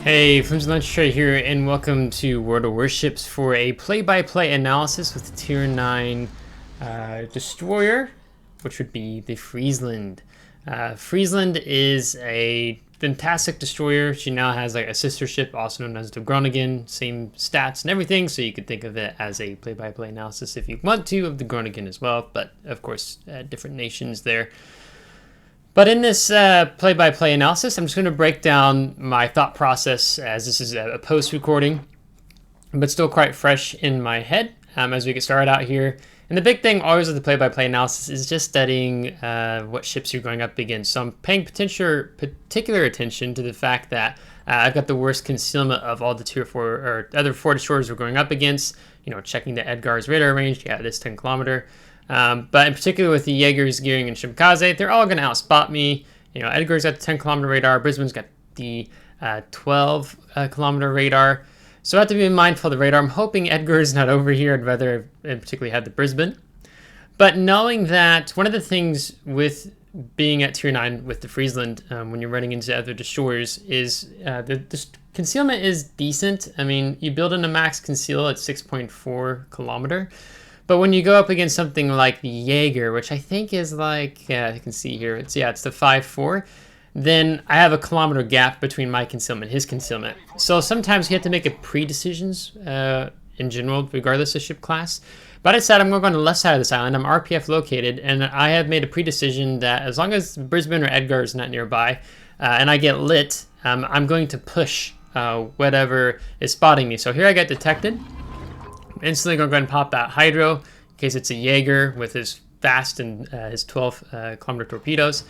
Hey, FlimsyLunchTray here, and welcome to World of Warships for a play-by-play analysis with the Tier 9 destroyer, which would be the Friesland. Friesland is a fantastic destroyer. She now has like a sister ship, also known as the Groningen, same stats and everything, so you could think of it as a play-by-play analysis if you want to of the Groningen as well, but of course, different nations there. But in this play-by-play analysis, I'm just going to break down my thought process as this is a post-recording, but still quite fresh in my head as we get started out here. And the big thing always with the play-by-play analysis is just studying what ships you're going up against. So I'm paying particular attention to the fact that I've got the worst concealment of all the Tier 4 or other 4 destroyers we're going up against. You know, checking the Edgar's radar range. Yeah, it is 10 kilometer. But in particular with the Jaegers, Gearing, and Shimkaze, they're all going to outspot me. You know, Edgar's got the 10 kilometer radar, Brisbane's got the 12 kilometer radar. So I have to be mindful of the radar. I'm hoping Edgar's not over here. I'd rather particularly have the Brisbane. But knowing that one of the things with being at Tier 9 with the Friesland, when you're running into other destroyers, is the concealment is decent. I mean, you build in a max conceal at 6.4 kilometer. But when you go up against something like the Jaeger, which I think is like, yeah, you can see here, it's the 5.4, then I have a kilometer gap between my concealment and his concealment. So sometimes you have to make a pre-decisions in general, regardless of ship class. But I said I'm going to go on the left side of this island. I'm RPF located, and I have made a pre-decision that as long as Brisbane or Edgar is not nearby, and I get lit, I'm going to push whatever is spotting me. So here I get detected. Instantly going to go ahead and pop that Hydro in case it's a Jaeger with his fast and his 12 kilometer torpedoes,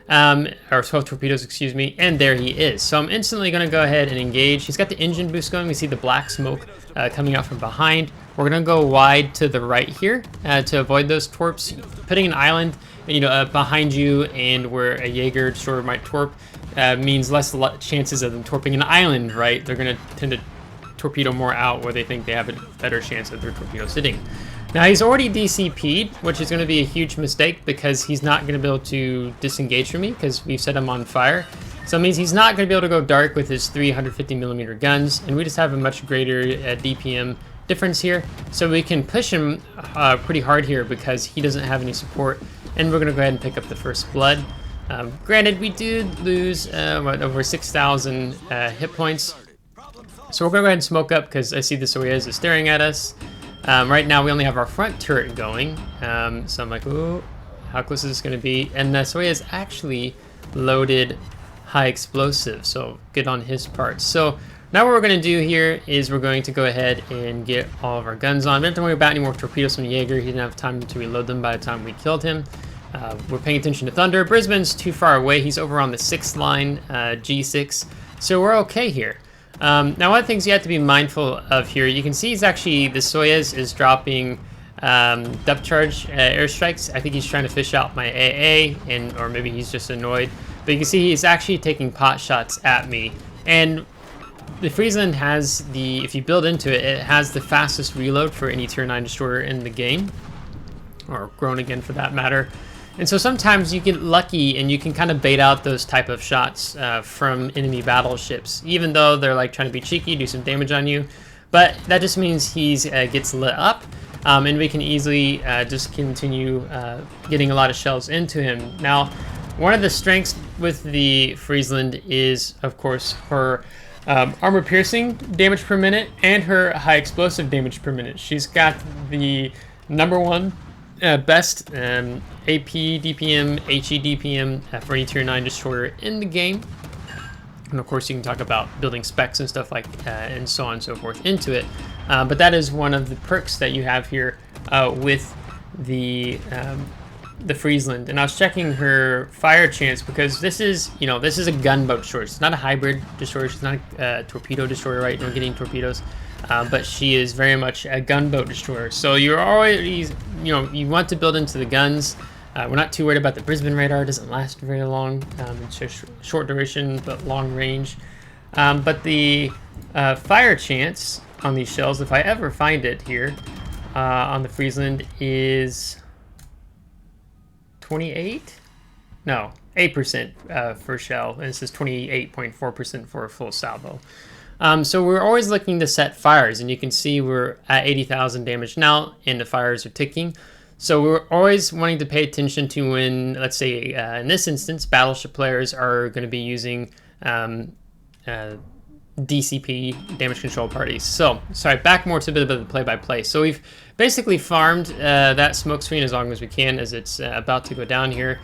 or 12 torpedoes, excuse me, and there he is. So I'm instantly going to go ahead and engage. He's got the engine boost going. We see the black smoke coming out from behind. We're going to go wide to the right here to avoid those torps. Putting an island, behind you and where a Jaeger destroyer might torp means less chances of them torping an island, right? They're going to tend to torpedo more out where they think they have a better chance of their torpedo sitting. Now he's already DCP'd, which is going to be a huge mistake because he's not going to be able to disengage from me because we've set him on fire. So it means he's not going to be able to go dark with his 350mm guns, and we just have a much greater DPM difference here. So we can push him pretty hard here because he doesn't have any support, and we're going to go ahead and pick up the first blood. Granted, we did lose over 6,000 hit points. So we're going to go ahead and smoke up because I see the Soyuz is staring at us. Right now we only have our front turret going. So I'm like, ooh, how close is this going to be? And the Soyuz actually loaded high explosive, so good on his part. So now what we're going to do here is we're going to go ahead and get all of our guns on. We don't have to worry about any more torpedoes from Jaeger. He didn't have time to reload them by the time we killed him. We're paying attention to Thunder. Brisbane's too far away. He's over on the 6th line, G6. So we're okay here. Now, one of the things you have to be mindful of here, you can see he's actually, the Soyuz is dropping depth charge airstrikes. I think he's trying to fish out my AA, or maybe he's just annoyed. But you can see he's actually taking pot shots at me. And the Friesland has the, if you build into it, it has the fastest reload for any Tier 9 destroyer in the game, or Groningen for that matter. And so sometimes you get lucky and you can kind of bait out those type of shots from enemy battleships, even though they're like trying to be cheeky, do some damage on you. But that just means he gets lit up, and we can easily just continue getting a lot of shells into him. Now, one of the strengths with the Friesland is, of course, her armor piercing damage per minute and her high explosive damage per minute. She's got the #1 best AP DPM, HE DPM for any Tier 9 destroyer in the game. And of course you can talk about building specs and stuff like and so on and so forth into it. But that is one of the perks that you have here with the Friesland. And I was checking her fire chance because this is a gunboat destroyer. It's not a hybrid destroyer. She's not a torpedo destroyer, right? No getting torpedoes. But she is very much a gunboat destroyer. So you're already, you want to build into the guns. We're not too worried about the Brisbane radar. It doesn't last very long. It's just short duration, but long range. But the fire chance on these shells, if I ever find it here on the Friesland, is 28. No, 8% for shell, and this is 28.4% for a full salvo. So we're always looking to set fires, and you can see we're at 80,000 damage now, and the fires are ticking. So we're always wanting to pay attention to when, let's say, in this instance, battleship players are going to be using DCP, damage control parties. So, sorry, back more to a bit of the play-by-play. So we've basically farmed that smoke screen as long as we can, as it's about to go down here.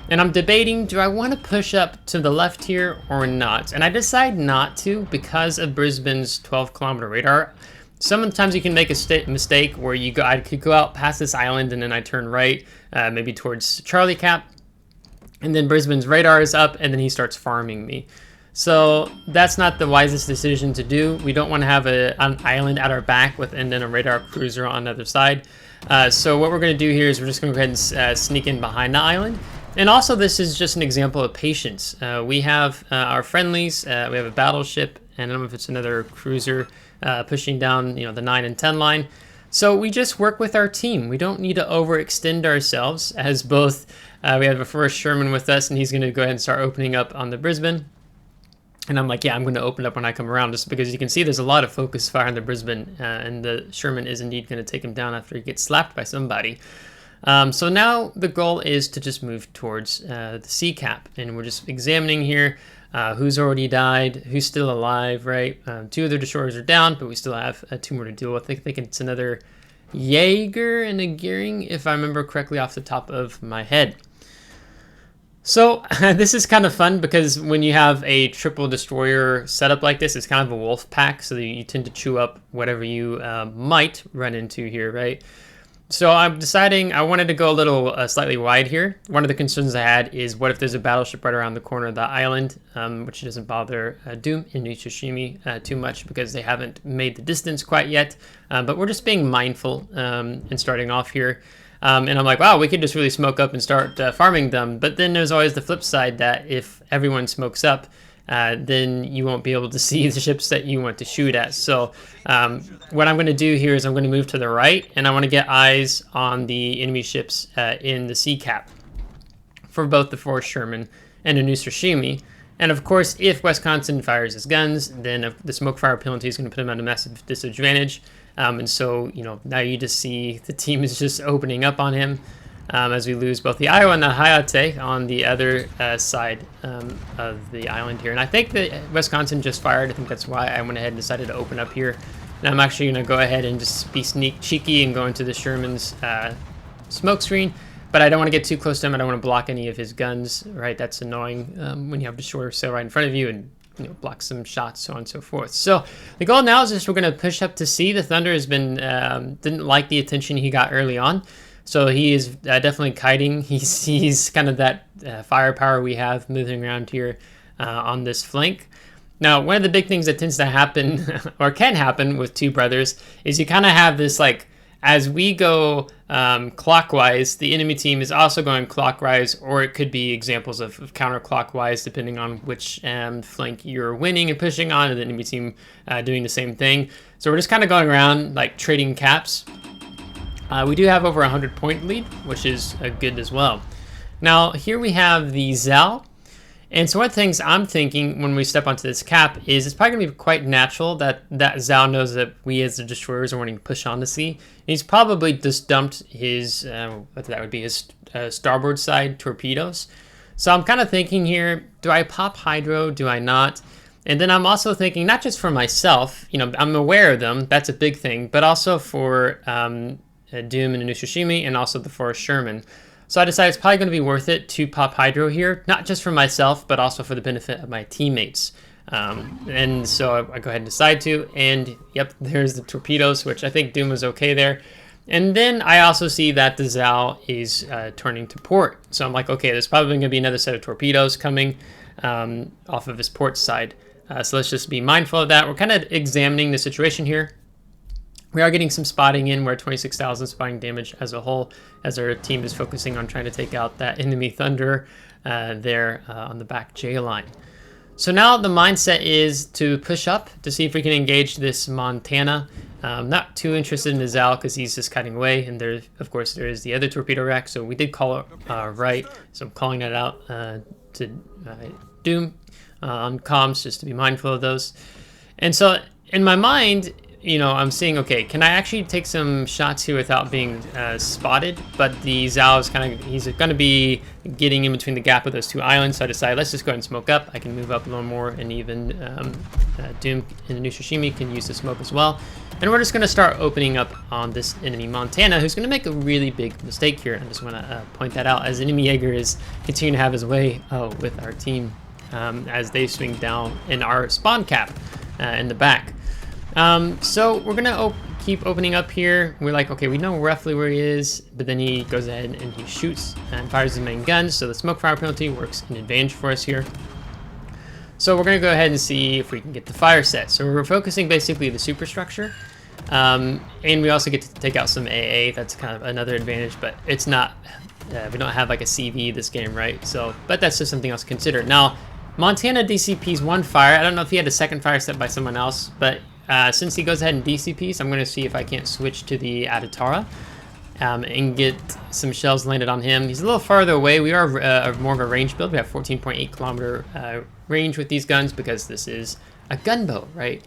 And I'm debating, do I want to push up to the left here or not? And I decide not to because of Brisbane's 12-kilometer radar. Sometimes you can make a mistake where I could go out past this island and then I turn right, maybe towards Charlie Cap, and then Brisbane's radar is up and then he starts farming me. So that's not the wisest decision to do. We don't want to have an island at our back and then a radar cruiser on the other side. So what we're going to do here is we're just going to go ahead and sneak in behind the island. And also, this is just an example of patience. We have our friendlies, we have a battleship, and I don't know if it's another cruiser pushing down, the 9 and 10 line. So we just work with our team. We don't need to overextend ourselves, as both we have a first Sherman with us, and he's going to go ahead and start opening up on the Brisbane. And I'm like, yeah, I'm going to open up when I come around, just because you can see there's a lot of focus fire on the Brisbane, and the Sherman is indeed going to take him down after he gets slapped by somebody. So now the goal is to just move towards the sea cap, and we're just examining here who's already died, who's still alive, right? 2 of the destroyers are down, but we still have 2 more to deal with. I think it's another Jaeger and a Gearing, if I remember correctly off the top of my head. So this is kind of fun because when you have a triple destroyer setup like this, it's kind of a wolf pack, so you tend to chew up whatever you might run into here, right? So I'm deciding I wanted to go a little slightly wide here. One of the concerns I had is what if there's a battleship right around the corner of the island, which doesn't bother Doom and Tsushima too much because they haven't made the distance quite yet. But we're just being mindful and starting off here. And I'm like, wow, we could just really smoke up and start farming them. But then there's always the flip side that if everyone smokes up, then you won't be able to see the ships that you want to shoot at. So what I'm going to do here is I'm going to move to the right, and I want to get eyes on the enemy ships in the sea cap for both the 4th Sherman and the new Tsushima. And of course, if Wisconsin fires his guns, then the smoke fire penalty is going to put him at a massive disadvantage. And so, now you just see the team is just opening up on him as we lose both the Iowa and the Hayate on the other side of the island here. And I think that Wisconsin just fired. I think that's why I went ahead and decided to open up here. And I'm actually going to go ahead and just be cheeky and go into the Sherman's smoke screen. But I don't want to get too close to him. I don't want to block any of his guns, right? That's annoying when you have the shorter sail right in front of you and block some shots, so on and so forth. So the goal now is just we're going to push up to sea. The Thunder has been didn't like the attention he got early on. So he is definitely kiting. He sees kind of that firepower we have moving around here on this flank. Now, one of the big things that tends to happen, or can happen with two brothers, is you kind of have this, like, as we go clockwise, the enemy team is also going clockwise, or it could be examples of counterclockwise, depending on which flank you're winning and pushing on, and the enemy team doing the same thing. So we're just kind of going around, like, trading caps. We do have over 100-point lead, which is good as well. Now, here we have the Zal. And so one of the things I'm thinking when we step onto this cap is it's probably going to be quite natural that Zal knows that we as the destroyers are wanting to push on the sea. And he's probably just dumped his, what that would be, his starboard side torpedoes. So I'm kind of thinking here, do I pop Hydro? Do I not? And then I'm also thinking, not just for myself, I'm aware of them, that's a big thing, but also for Doom and Tsushima and also the 4th Sherman. So I decided it's probably going to be worth it to pop Hydro here, not just for myself, but also for the benefit of my teammates. And so I go ahead and decide to, and yep, there's the torpedoes, which I think Doom was okay there. And then I also see that the Zal is turning to port. So I'm like, okay, there's probably going to be another set of torpedoes coming off of his port side. So let's just be mindful of that. We're kind of examining the situation here. We are getting some spotting in. We're at 26,000 spotting damage as a whole, as our team is focusing on trying to take out that enemy Thunder there on the back J line. So now the mindset is to push up to see if we can engage this Montana. Not too interested in the Zal because he's just cutting away, and there, of course, there is the other torpedo rack. So we did call it right. So I'm calling that out to Doom on comms, just to be mindful of those. And so in my mind, you know, I'm seeing, okay, can I actually take some shots here without being spotted? But the Zal is he's going to be getting in between the gap of those two islands. So I decided, let's just go ahead and smoke up. I can move up a little more, and even Doom and the new Shishimi can use the smoke as well. And we're just going to start opening up on this enemy Montana, who's going to make a really big mistake here. I just want to point that out, as enemy Jaeger is continuing to have his way with our team as they swing down in our spawn cap in the back. So we're gonna keep opening up here. We're like, okay, we know roughly where he is, but then he goes ahead and he shoots and fires his main gun, so the smoke fire penalty works an advantage for us here. So we're gonna go ahead and see if we can get the fire set. So we're focusing basically the superstructure, and we also get to take out some AA. That's kind of another advantage, but it's not, we don't have like a CV this game, right? So, but that's just something else to consider. Now, Montana DCP's one fire. I don't know if he had a second fire set by someone else, but since he goes ahead and DCPs, I'm going to see if I can't switch to the Adatara and get some shells landed on him. He's a little farther away. We are more of a range build. We have 14.8 kilometer range with these guns because this is a gunboat, right?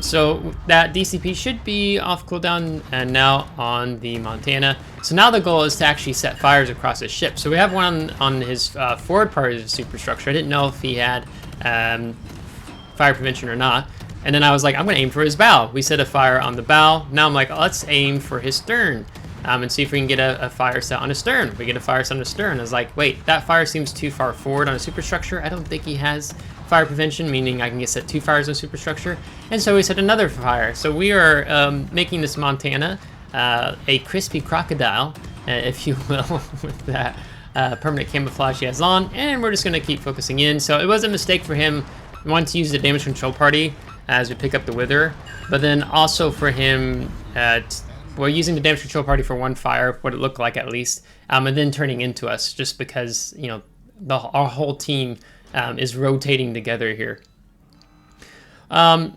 So that DCP should be off cooldown and now on the Montana. So now the goal is to actually set fires across his ship. So we have one on his forward part of the superstructure. I didn't know if he had fire prevention or not. And then I was like, I'm going to aim for his bow. We set a fire on the bow. Now I'm like, let's aim for his stern and see if we can get a fire set on his stern. We get a fire set on his stern. I was like, wait, that fire seems too far forward on a superstructure. I don't think he has fire prevention, meaning I can get set 2 fires on superstructure. And so we set another fire. So we are making this Montana a crispy crocodile, if you will, with that permanent camouflage he has on. And we're just going to keep focusing in. So it was a mistake for him. We wanted to use the damage control party as we pick up the Wither, but then also for him, we're using the damage control party for one fire, what it looked like at least, and then turning into us, just because, you know, our whole team is rotating together here.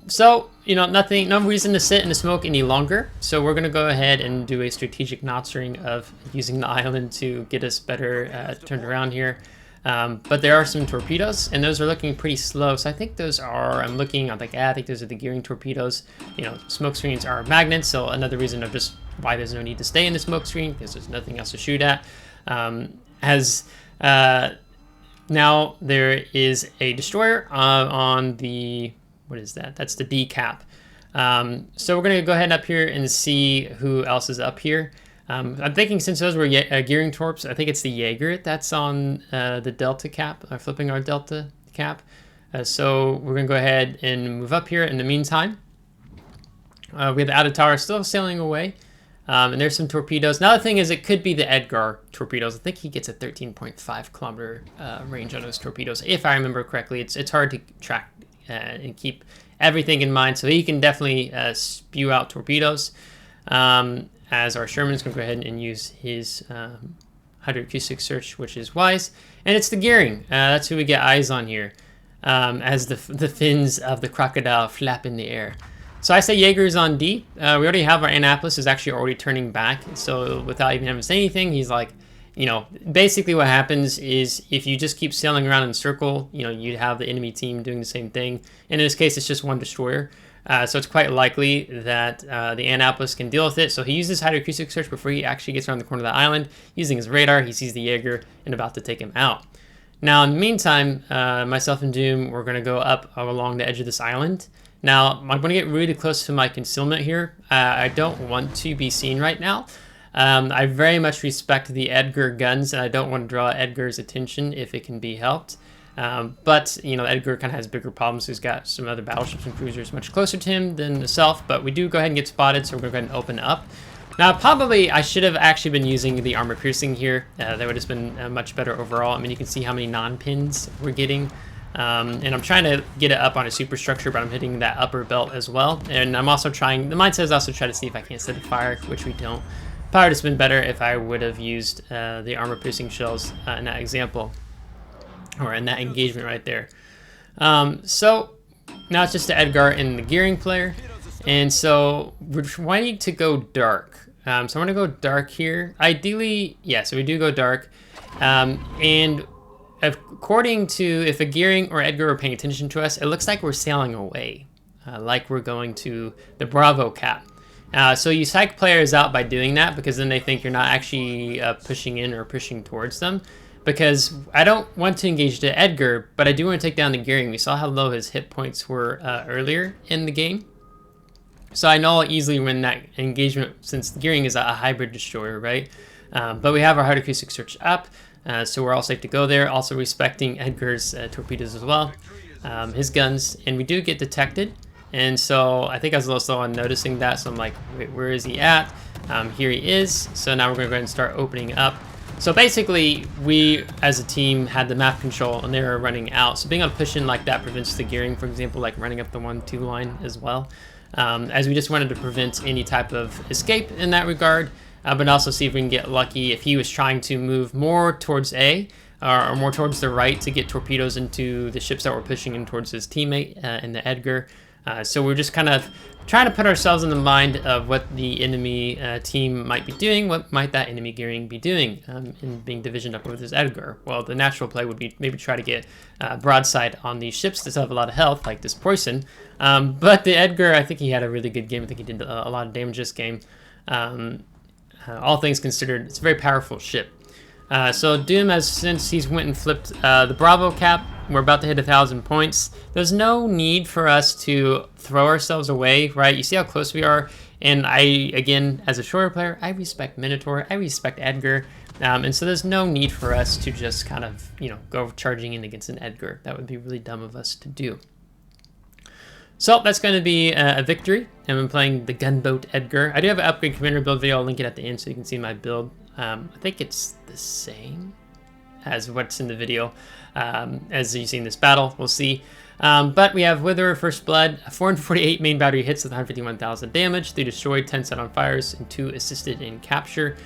So, you know, no reason to sit in the smoke any longer, so we're going to go ahead and do a strategic notching of using the island to get us better turned around here. But there are some torpedoes, and those are looking pretty slow. So I think those are, I'm looking, I'm like, I think those are the gearing torpedoes. You know, smoke screens are magnets, so another reason of just why there's no need to stay in the smoke screen, because there's nothing else to shoot at. Now there is a destroyer on the, what is that? That's the D cap. So we're going to go ahead up here and see who else is up here. I'm thinking since those were gearing torps, I think it's the Jaeger that's on the Delta cap, flipping our Delta cap. So we're going to go ahead and move up here in the meantime. We have the Adatara still sailing away. And there's some torpedoes. Now the thing is, it could be the Edgar torpedoes. I think he gets a 13.5 kilometer range on those torpedoes, if I remember correctly. It's hard to track and keep everything in mind. So he can definitely spew out torpedoes. As our Sherman's going to go ahead and use his hydroacoustic search, which is wise. And it's the gearing. That's who we get eyes on here, as the fins of the crocodile flap in the air. So I say Jaeger's on D. We already have our Annapolis is actually already turning back. So without even having to say anything, he's like, you know, basically what happens is if you just keep sailing around in a circle, you know, you'd have the enemy team doing the same thing. In this case, it's just one destroyer. So it's quite likely that the Annapolis can deal with it. So he uses hydroacoustic search before he actually gets around the corner of the island. Using his radar, he sees the Jaeger and about to take him out. Now, in the meantime, myself and Doom, we're going to go up along the edge of this island. Now, I'm going to get really close to my concealment here. I don't want to be seen right now. I very much respect the Edgar guns, and I don't want to draw Edgar's attention if it can be helped. But, you know, Edgar kind of has bigger problems. He's got some other battleships and cruisers much closer to him than himself, but we do go ahead and get spotted, so we're going to go ahead and open up. Now, probably I should have actually been using the armor piercing here. That would have been much better overall. I mean, you can see how many non-pins we're getting. And I'm trying to get it up on a superstructure, but I'm hitting that upper belt as well. And I'm also trying, the mindset is also try to see if I can't set a fire, which we don't. Probably would have been better if I would have used the armor piercing shells in that example, or in that engagement right there. So now it's just the Edgar and the gearing player. And so we're wanting to go dark. So I'm going to go dark here. Ideally, yeah, so we do go dark. And according to if a gearing or Edgar are paying attention to us, it looks like we're sailing away, like we're going to the Bravo cap. So you psych players out by doing that, because then they think you're not actually pushing in or pushing towards them. Because I don't want to engage the Edgar, but I do want to take down the gearing. We saw how low his hit points were earlier in the game. So I know I'll easily win that engagement, since the gearing is a hybrid destroyer, right? But we have our hard acoustic search up, so we're all safe to go there. Also respecting Edgar's torpedoes as well, his guns, and we do get detected. And so I think I was a little slow on noticing that, so I'm like, wait, where is he at? Here he is. So now we're going to go ahead and start opening up. So basically, we as a team had the map control, and they were running out. So being able to push in like that prevents the gearing, for example, like running up the 1-2 line as well. As we just wanted to prevent any type of escape in that regard, but also see if we can get lucky if he was trying to move more towards A, or more towards the right to get torpedoes into the ships that were pushing in towards his teammate in the Edgar. So we're just kind of trying to put ourselves in the mind of what the enemy team might be doing. What might that enemy gearing be doing in being divisioned up with his Edgar? Well, the natural play would be maybe try to get broadside on these ships that still have a lot of health, like this Poison. But the Edgar, I think he had a really good game. I think he did a lot of damage this game. All things considered, it's a very powerful ship. So Doom, since he's went and flipped the Bravo cap, we're about to hit 1,000 points. There's no need for us to throw ourselves away, right? You see how close we are. And again, as a shorter player, I respect Minotaur, I respect Edgar. And so there's no need for us to just kind of, go charging in against an Edgar. That would be really dumb of us to do. So that's going to be a victory. And I'm playing the Gunboat Edgar. I do have an upgrade commander build video. I'll link it at the end so you can see my build. I think it's the same as what's in the video. As you see in this battle, we'll see. But we have Wither, First Blood, 448 main battery hits with 151,000 damage, 3 destroyed, 10 set on fires, and 2 assisted in capture,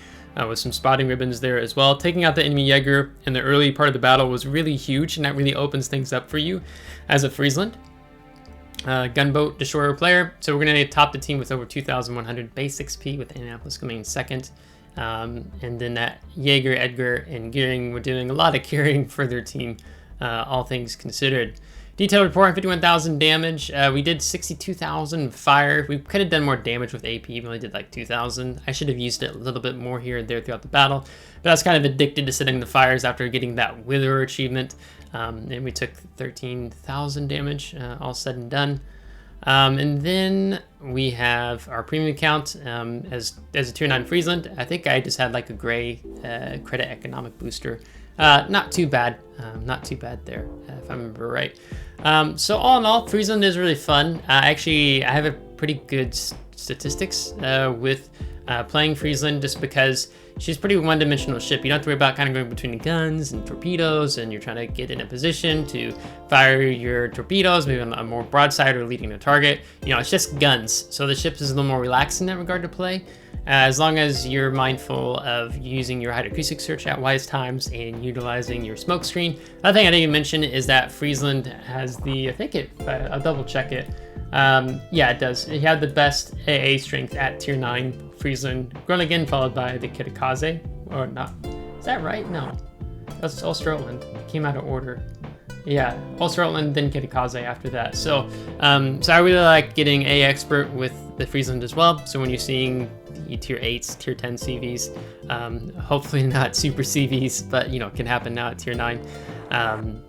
with some spotting ribbons there as well. Taking out the enemy Jaeger in the early part of the battle was really huge, and that really opens things up for you as a Friesland gunboat destroyer player. So we're going to top the team with over 2,100 base XP, with Annapolis coming in second. And then that Jaeger, Edgar, and Gearing were doing a lot of carrying for their team, all things considered. Detailed report, 51,000 damage. We did 62,000 fire. We could have done more damage with AP. We only did like 2,000. I should have used it a little bit more here and there throughout the battle. But I was kind of addicted to setting the fires after getting that Wither achievement. And we took 13,000 damage, all said and done. And then we have our premium account as a tier 9 Friesland. I think I just had like a gray credit economic booster. Not too bad. Not too bad there, if I remember right. So all in all, Friesland is really fun. Actually, I have a pretty good statistics with playing Friesland, just because she's pretty one-dimensional ship. You don't have to worry about kind of going between the guns and torpedoes, and you're trying to get in a position to fire your torpedoes, maybe on a more broadside or leading the target. It's just guns. So the ship is a little more relaxed in that regard to play. As long as you're mindful of using your hydroacoustic search at wise times and utilizing your smoke screen. Another thing I didn't mention is that Friesland has the, I'll double check it. Yeah, it does. It had the best AA strength at tier 9 Friesland. Grown again, followed by the Kitakaze. Or not. Is that right? No. That's Ulsterland. Came out of order. Yeah, Ulsterland, then Kitakaze after that. So I really like getting A expert with the Friesland as well. So when you're seeing the tier 8s, tier 10 CVs, hopefully not super CVs, but can happen now at tier 9.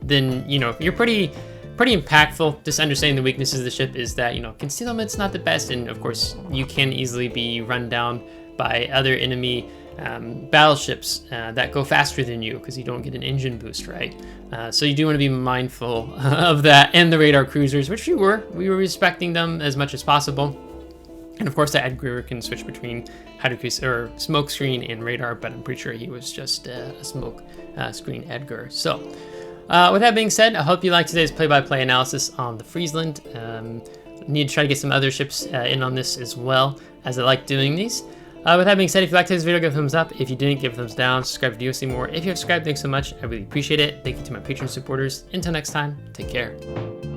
Then you're pretty impactful. Just understanding the weaknesses of the ship is that concealment's not the best, and of course you can easily be run down by other enemy battleships that go faster than you because you don't get an engine boost, right? So you do want to be mindful of that, and the radar cruisers, which we were respecting them as much as possible. And of course, the Edgar can switch between smoke screen and radar, but I'm pretty sure he was just a smoke screen Edgar. So with that being said, I hope you liked today's play-by-play analysis on the Friesland. Need to try to get some other ships in on this as well, as I like doing these. With that being said, if you liked this video, give a thumbs up. If you didn't, give a thumbs down. Subscribe if you do see more. If you have subscribed, thanks so much. I really appreciate it. Thank you to my Patreon supporters. Until next time, take care.